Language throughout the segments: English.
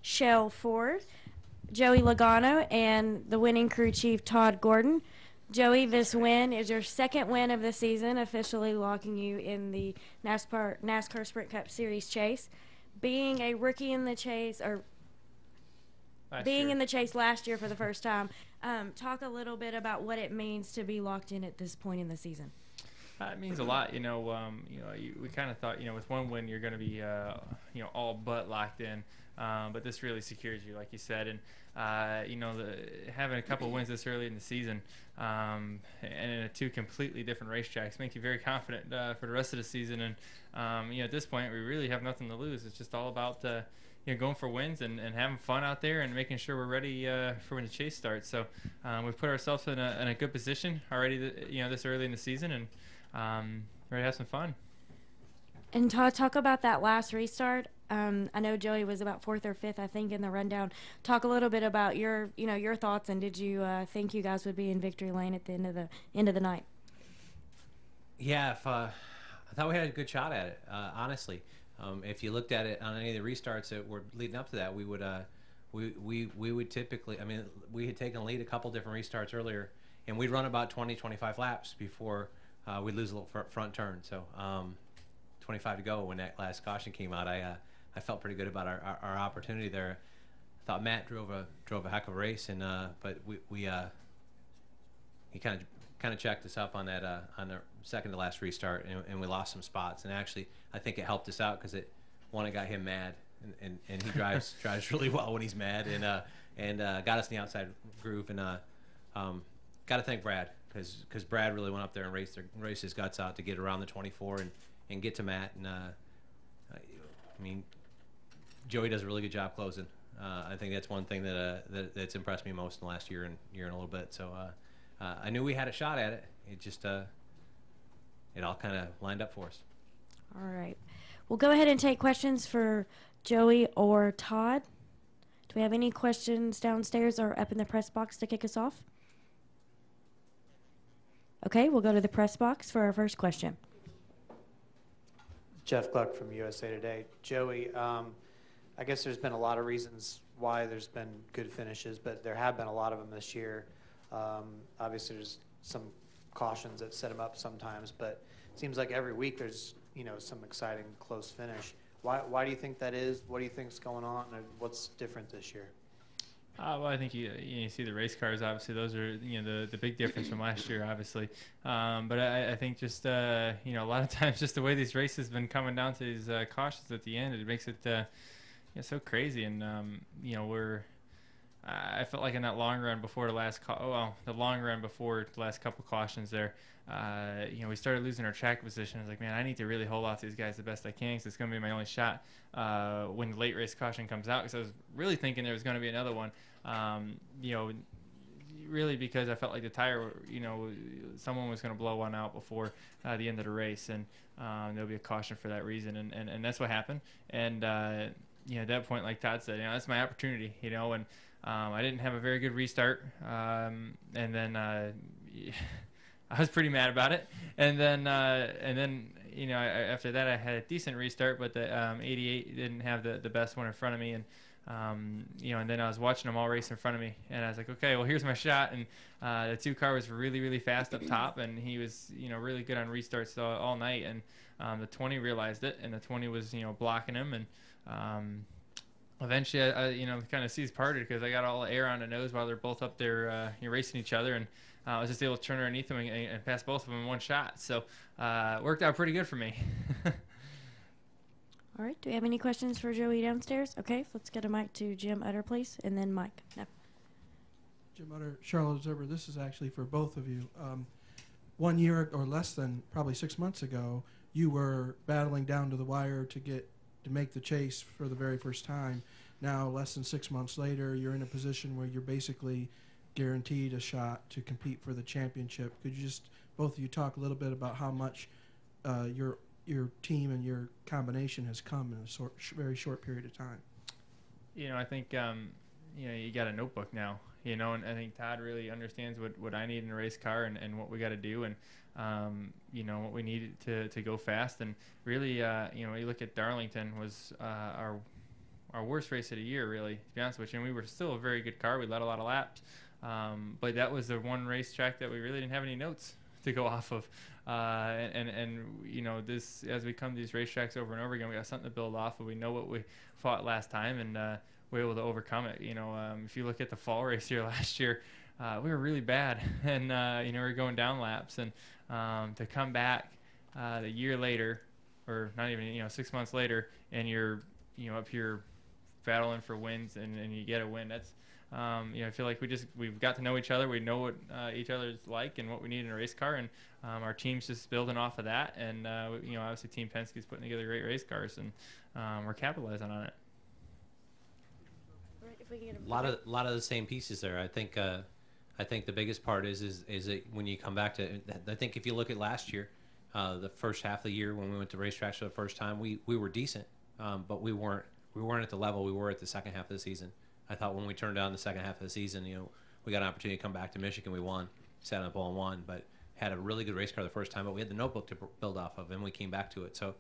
Shell fourth, Joey Logano, and the winning crew chief Todd Gordon. Joey, this win is your second win of the season, officially locking you in the NASCAR Sprint Cup Series chase. Being a rookie in the chase, or being in the chase last year for the first time, talk a little bit about what it means to be locked in at this point in the season. It means a lot, we kind of thought, with one win you're going to be, all but locked in, but this really secures you, like you said, and having a couple wins this early in the season, and in two completely different racetracks, make you very confident for the rest of the season. And at this point, we really have nothing to lose. It's just all about going for wins and having fun out there and making sure we're ready for when the chase starts. So we've put ourselves in a good position already, this early in the season, and ready to have some fun. And Todd, talk about that last restart. I know Joey was about fourth or fifth, I think, in the rundown. Talk a little bit about your thoughts, and did you think you guys would be in victory lane at the end of the night? Yeah, I thought we had a good shot at it. Honestly, if you looked at it on any of the restarts that were leading up to that, we would typically. I mean, we had taken a lead a couple different restarts earlier, and we'd run about 20-25 laps before we'd lose a little front turn. So 25 to go when that last caution came out. I felt pretty good about our opportunity there. I thought Matt drove a heck of a race, and but he kind of checked us up on that on the second to last restart, and we lost some spots. And actually, I think it helped us out because it got him mad, and he drives really well when he's mad, and got us in the outside groove. And got to thank Brad because Brad really went up there and raced his guts out to get around the 24 and get to Matt. And I mean, Joey does a really good job closing. I think that's one thing that's impressed me most in the last year and a little bit. So I knew we had a shot at it. It just it all kind of lined up for us. All right. We'll go ahead and take questions for Joey or Todd. Do we have any questions downstairs or up in the press box to kick us off? Okay, we'll go to the press box for our first question. Jeff Gluck from USA Today. Joey, I guess there's been a lot of reasons why there's been good finishes, but there have been a lot of them this year. Obviously, there's some cautions that set them up sometimes, but it seems like every week there's some exciting close finish. Why do you think that is? What do you think's going on, and what's different this year? Well, I think you see the race cars. Obviously, those are the big difference from last year. Obviously, but I think just a lot of times just the way these races have been coming down to these cautions at the end, it makes it so crazy. And I felt like in that long run before the last couple cautions there, we started losing our track position. I was like, man, I need to really hold off these guys the best I can because it's going to be my only shot when the late race caution comes out. Because I was really thinking there was going to be another one, really because I felt like the tire, someone was going to blow one out before the end of the race, and there'll be a caution for that reason, and that's what happened. And at that point, like Todd said, that's my opportunity, and I didn't have a very good restart, and then I was pretty mad about it. And then after that, I had a decent restart, but the 88 didn't have the best one in front of me, and and then I was watching them all race in front of me, and I was like, okay, well, here's my shot. And the 2 car was really, really fast up top, and he was really good on restarts all night. And the 20 realized it, and the 20 was blocking him, and eventually I kind of seized parted because I got all the air on the nose while they're both up there racing each other, and I was just able to turn underneath them and pass both of them in one shot. So it worked out pretty good for me. All right. Do we have any questions for Joey downstairs? Okay, let's get a mic to Jim Utter, please, and then Mike. No. Jim Utter, Charlotte Observer. This is actually for both of you. 1 year or less than probably 6 months ago, you were battling down to the wire to make the chase for the very first time. Now, less than 6 months later, you're in a position where you're basically guaranteed a shot to compete for the championship. Could you just, both of you, talk a little bit about how much your team and your combination has come in a very short period of time? I think you got a notebook now, and I think Todd really understands what I need in a race car and what we got to do, and what we need to go fast. And really, you look at Darlington was our our worst race of the year, really, to be honest with you. And we were still a very good car. We led a lot of laps. But that was the one racetrack that we really didn't have any notes to go off of. And you know, this, as we come to these racetracks over and over again, we got something to build off of. We know what we fought last time, and we're able to overcome it. You know, if you look at the fall race here last year, we were really bad, and you know, we were going down laps, and to come back the year later, or not even, you know, 6 months later, and you're, you know, up here battling for wins, and you get a win. That's you know, I feel like we've got to know each other. We know what each other's like and what we need in a race car, and our team's just building off of that. And you know, obviously Team Penske's putting together great race cars, and we're capitalizing on it. A lot of the same pieces there. I think the biggest part is that when you come back to, I think if you look at last year, the first half of the year when we went to racetracks for the first time, we were decent, but we weren't at the level we were at the second half of the season. I thought when we turned down the second half of the season, you know, we got an opportunity to come back to Michigan. We won, sat on the pole and won, but had a really good race car the first time. But we had the notebook to build off of, and we came back to it. So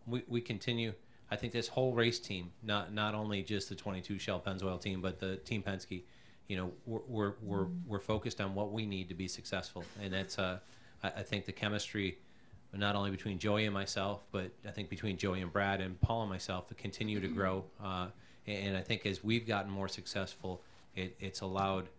we continue. I think this whole race team, not only just the 22 Shell Pennzoil team, but the Team Penske, you know, we're focused on what we need to be successful, and that's I think the chemistry, not only between Joey and myself, but I think between Joey and Brad and Paul and myself, to continue to grow. And I think as we've gotten more successful, it's allowed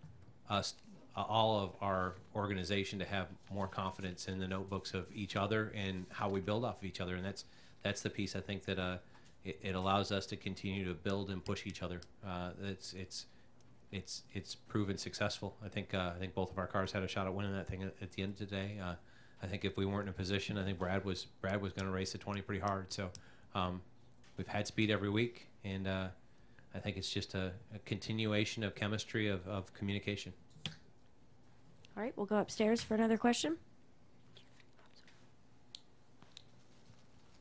us, all of our organization, to have more confidence in the notebooks of each other and how we build off of each other. And that's the piece I think that it allows us to continue to build and push each other. It's proven successful. I think both of our cars had a shot at winning that thing at the end of the day. I think if we weren't in a position, I think Brad was going to race the 20 pretty hard. So we've had speed every week, and I think it's just a continuation of chemistry of communication. All right, we'll go upstairs for another question.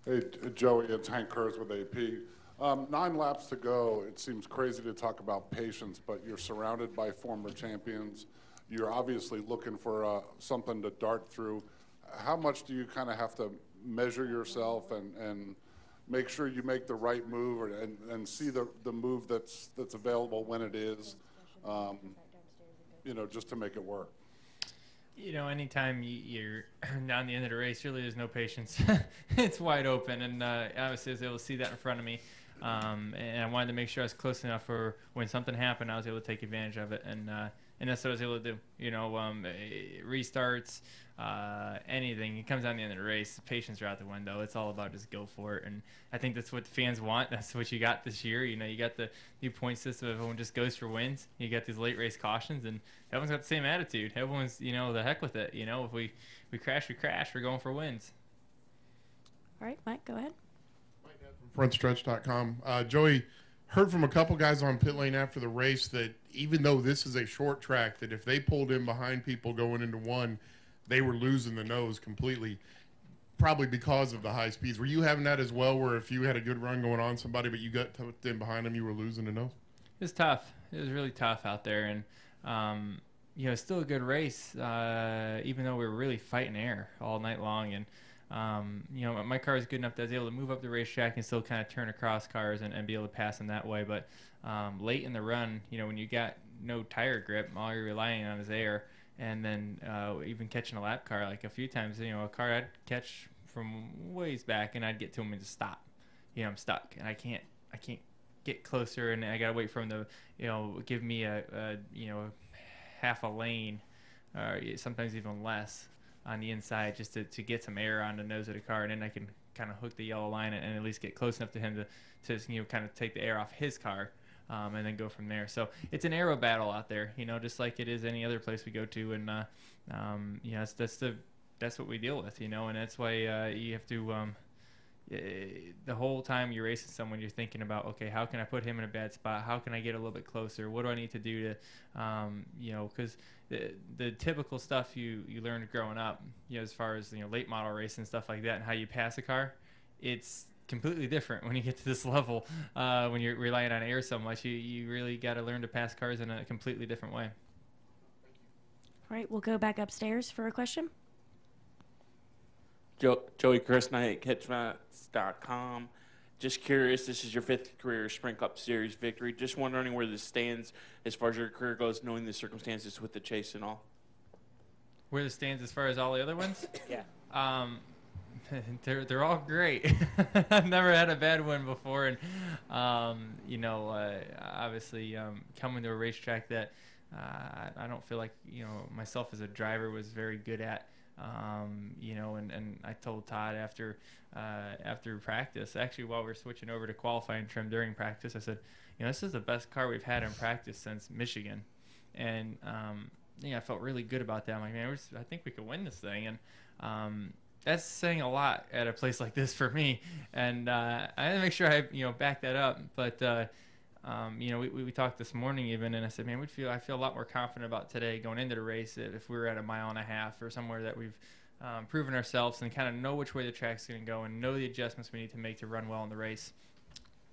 Hey, Joey, it's Hank Kurz with AP. 9 laps to go. It seems crazy to talk about patience, but you're surrounded by former champions. You're obviously looking for something to dart through. How much do you kind of have to measure yourself and make sure you make the right move, and see the move that's available when it is, you know, just to make it work? You know, anytime you're down the end of the race, really there's no patience. It's wide open, and obviously I was able to see that in front of me. And I wanted to make sure I was close enough for when something happened, I was able to take advantage of it. And that's what I was able to do. You know, restarts, anything. It comes down to the end of the race. Patience are out the window. It's all about just go for it. And I think that's what the fans want. That's what you got this year. You know, you got the new point system. Everyone just goes for wins. You got these late race cautions, and everyone's got the same attitude. Everyone's, you know, the heck with it. You know, if we crash, we crash. We're going for wins. All right, Mike, go ahead. Frontstretch.com. Joey, heard from a couple guys on pit lane after the race that even though this is a short track, that if they pulled in behind people going into one, they were losing the nose completely, probably because of the high speeds. Were you having that as well, where if you had a good run going on somebody but you got tucked in behind them, you were losing the nose? It was tough. It was really tough out there, and you know, it's still a good race, even though we were really fighting air all night long. And you know, my car is good enough that I was able to move up the racetrack and still kind of turn across cars and be able to pass them that way. But late in the run, you know, when you got no tire grip, all you're relying on is air. And then even catching a lap car, like a few times, you know, a car I'd catch from ways back, and I'd get to him and just stop. You know, I'm stuck, and I can't get closer, and I gotta wait for him to, you know, give me a you know, half a lane, or sometimes even less on the inside, just to get some air on the nose of the car, and then I can kind of hook the yellow line and at least get close enough to him to you know, kind of take the air off his car. And then go from there. So it's an aero battle out there, you know, just like it is any other place we go to. And you know, that's what we deal with, you know, and that's why you have to the whole time you're racing someone, you're thinking about, okay, how can I put him in a bad spot? How can I get a little bit closer? What do I need to do to, you know, because the typical stuff you learned growing up, you know, as far as, you know, late model racing and stuff like that, and how you pass a car, it's completely different when you get to this level. When you're relying on air so much, you really got to learn to pass cars in a completely different way. All right, we'll go back upstairs for a question. Joey Kirsten at Catchmats.com. Just curious, this is your 5th career Sprint Cup Series victory. Just wondering where this stands as far as your career goes, knowing the circumstances with the chase and all. Where this stands as far as all the other ones? Yeah. They're all great. I've never had a bad one before, and obviously coming to a racetrack that I don't feel like myself as a driver was very good at. And I told Todd after practice, actually while we were switching over to qualifying trim during practice, I said, this is the best car we've had in practice since Michigan, and I felt really good about that. I'm like, man, I think we could win this thing, and that's saying a lot at a place like this for me. And I had to make sure I back that up. But we talked this morning even, and I said, man, I feel a lot more confident about today going into the race if we were at a mile and a half or somewhere that we've proven ourselves and kind of know which way the track's going to go and know the adjustments we need to make to run well in the race.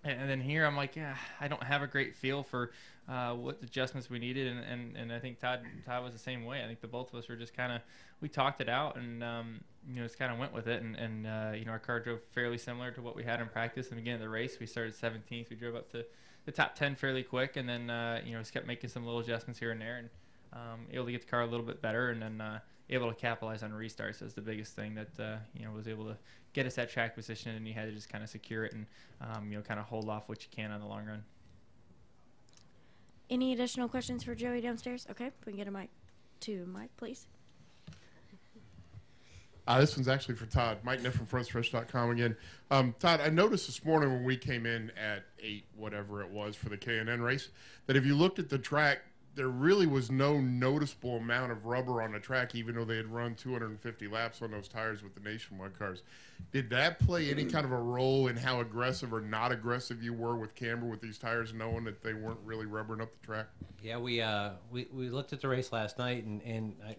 And then here I'm like, yeah, I don't have a great feel for what adjustments we needed, and I think Todd was the same way. I think the both of us were just we talked it out and just kind of went with it, and our car drove fairly similar to what we had in practice. And again, the race we started 17th, we drove up to the top 10 fairly quick, and then just kept making some little adjustments here and there, and able to get the car a little bit better, and then able to capitalize on restarts is the biggest thing that was able to get us that track position, and you had to just kind of secure it and kind of hold off what you can on the long run. Any additional questions for Joey downstairs? Okay, if we can get a mic to Mike, please. This one's actually for Todd. Mike Neff from FrontStretch.com again. Todd, I noticed this morning when we came in at 8, whatever it was, for the K&N race, that if you looked at the track, there really was no noticeable amount of rubber on the track, even though they had run 250 laps on those tires with the Nationwide cars. Did that play any kind of a role in how aggressive or not aggressive you were with camber with these tires, knowing that they weren't really rubbering up the track? Yeah, we looked at the race last night, and I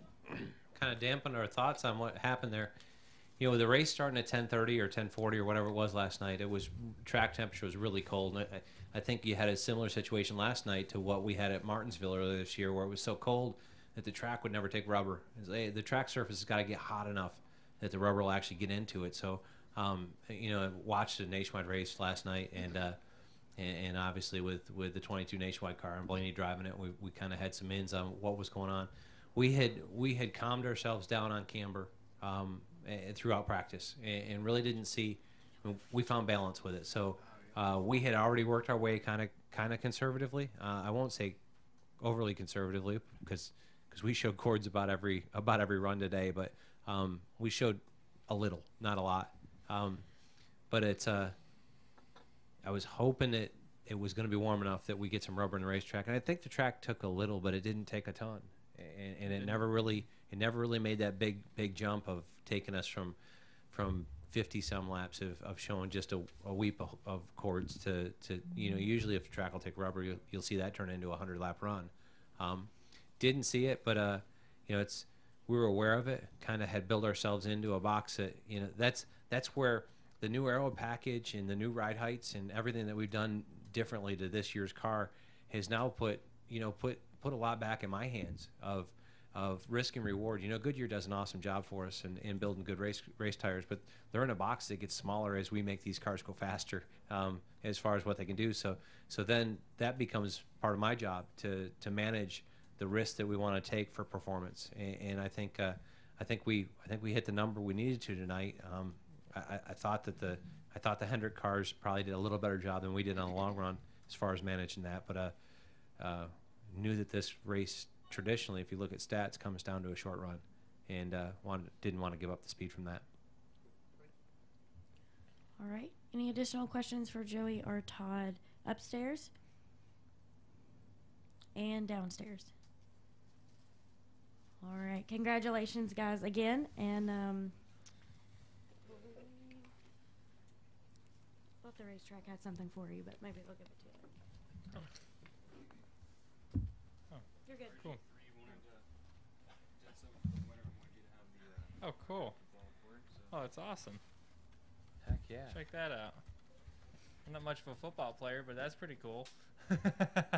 kind of dampened our thoughts on what happened there. With the race starting at 10:30 or 10:40 or whatever it was last night, track temperature was really cold. And I think you had a similar situation last night to what we had at Martinsville earlier this year, where it was so cold that the track would never take rubber. The track surface has got to get hot enough that the rubber will actually get into it. So, I watched the Nationwide race last night, and obviously with the 22 Nationwide car and Blaney driving it, we kind of had some ins on what was going on. We had calmed ourselves down on camber throughout practice, and really didn't see. We found balance with it. So we had already worked our way kind of conservatively. I won't say overly conservatively because we showed cords about every run today, but we showed a little, not a lot. But it's I was hoping that it was going to be warm enough that we get some rubber in the racetrack, and I think the track took a little, but it didn't take a ton, and it never really made that big jump of taking us from 50 some laps of showing just a weep of cords to usually if the track will take rubber, you'll see that turn into a 100-lap run. Didn't see it, but we were aware of it. Kind of had built ourselves into a box that that's where the new aero package and the new ride heights and everything that we've done differently to this year's car has now put a lot back in my hands of risk and reward. Goodyear does an awesome job for us in building good race tires, but they're in a box that gets smaller as we make these cars go faster as far as what they can do. So then that becomes part of my job to manage the risk that we want to take for performance. And I think we hit the number we needed to tonight. I thought the Hendrick cars probably did a little better job than we did on the long run as far as managing that, but knew that this race traditionally, if you look at stats, comes down to a short run, and didn't want to give up the speed from that. All right. Any additional questions for Joey or Todd upstairs and downstairs? All right. Congratulations, guys, again. And thought the racetrack had something for you, but maybe they'll give it to you. Oh. You're good. Cool. Oh, cool. Oh, that's awesome. Heck yeah. Check that out. I'm not much of a football player, but that's pretty cool. It's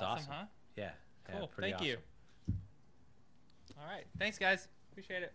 awesome, huh? Yeah. Cool. Pretty Thank you. awesome. All right. Thanks, guys. Appreciate it.